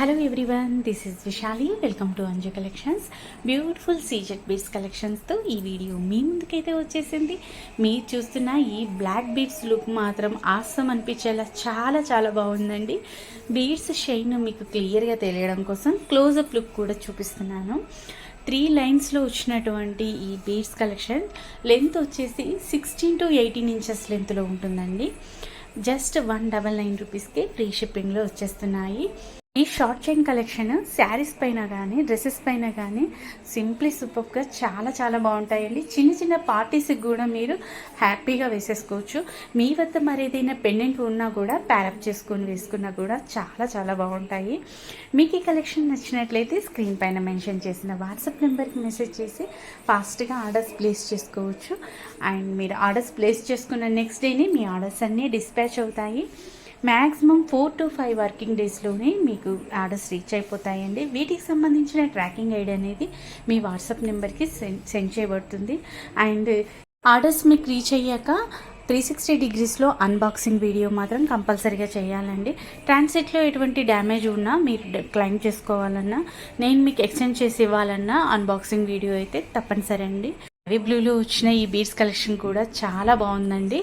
Hello everyone, this is Vishali. Welcome to Anju collections. Beautiful CZ beads కలెక్షన్స్తో ఈ video మీ ముందుకైతే వచ్చేసింది. మీరు చూస్తున్న ఈ బ్లాక్ బీడ్స్ లుక్ మాత్రం ఆసం అనిపించేలా చాలా చాలా బాగుందండి. బీడ్స్ షైన్ మీకు క్లియర్గా తెలియడం కోసం క్లోజప్ లుక్ కూడా చూపిస్తున్నాను. 3 లైన్స్లో వచ్చినటువంటి ఈ బీడ్స్ కలెక్షన్ లెంత్ వచ్చేసి 16 to 18 ఇంచెస్ లెంత్లో ఉంటుందండి. జస్ట్ 199 రూపీస్కి ఫ్రీ షిప్పింగ్లో వచ్చేస్తున్నాయి. ఈ షార్ట్ చైన్ కలెక్షన్ శారీస్ పైన కానీ డ్రెస్సెస్ పైన కానీ సింప్లీ సూపర్గా చాలా చాలా బాగుంటాయండి. చిన్న చిన్న పార్టీస్కి కూడా మీరు హ్యాపీగా వేసేసుకోవచ్చు. మీ వద్ద మరి ఏదైనా పెండెంట్ ఉన్నా కూడా ప్యారప్ చేసుకొని వేసుకున్నా కూడా చాలా చాలా బాగుంటాయి. మీకు ఈ కలెక్షన్ నచ్చినట్లయితే స్క్రీన్ పైన మెన్షన్ చేసిన వాట్సాప్ నెంబర్కి మెసేజ్ చేసి ఫాస్ట్గా ఆర్డర్స్ ప్లేస్ చేసుకోవచ్చు. అండ్ మీరు ఆర్డర్స్ ప్లేస్ చేసుకున్న నెక్స్ట్ డేనే మీ ఆర్డర్స్ అన్నీ డిస్పాచ్ అవుతాయి. మ్యాక్సిమం 4 to 5 వర్కింగ్ డేస్లోనే మీకు ఆర్డర్స్ రీచ్ అయిపోతాయండి. వీటికి సంబంధించిన ట్రాకింగ్ ఐడి అనేది మీ వాట్సాప్ నెంబర్కి సెండ్ చేయబడుతుంది. అండ్ ఆర్డర్స్ మీకు రీచ్ అయ్యాక 360 degreesలో అన్బాక్సింగ్ వీడియో మాత్రం కంపల్సరీగా చేయాలండి. ట్రాన్సిట్లో ఎటువంటి డ్యామేజ్ ఉన్నా మీరు క్లెయిమ్ చేసుకోవాలన్నా, నేను మీకు ఎక్స్చేంజ్ చేసి ఇవ్వాలన్నా అన్బాక్సింగ్ వీడియో అయితే తప్పనిసరి అండి. నేవీ బ్లూలో వచ్చిన ఈ బీడ్స్ కలెక్షన్ కూడా చాలా బాగుందండి.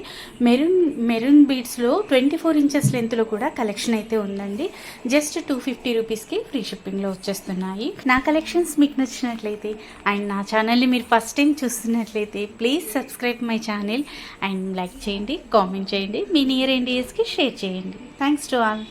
మెరూన్ బీడ్స్లో 24 ఇంచెస్ లెంత్లో కూడా కలెక్షన్ అయితే ఉందండి. జస్ట్ 250 రూపీస్కి ఫ్రీ షిప్పింగ్లో వచ్చేస్తున్నాయి. నా కలెక్షన్స్ మీకు నచ్చినట్లయితే అండ్ నా ఛానల్ని మీరు ఫస్ట్ టైం చూస్తున్నట్లయితే please subscribe my channel and like చేయండి, కామెంట్ చేయండి, మీ నియర్ ఇండియస్కి షేర్ చేయండి. Thanks to all.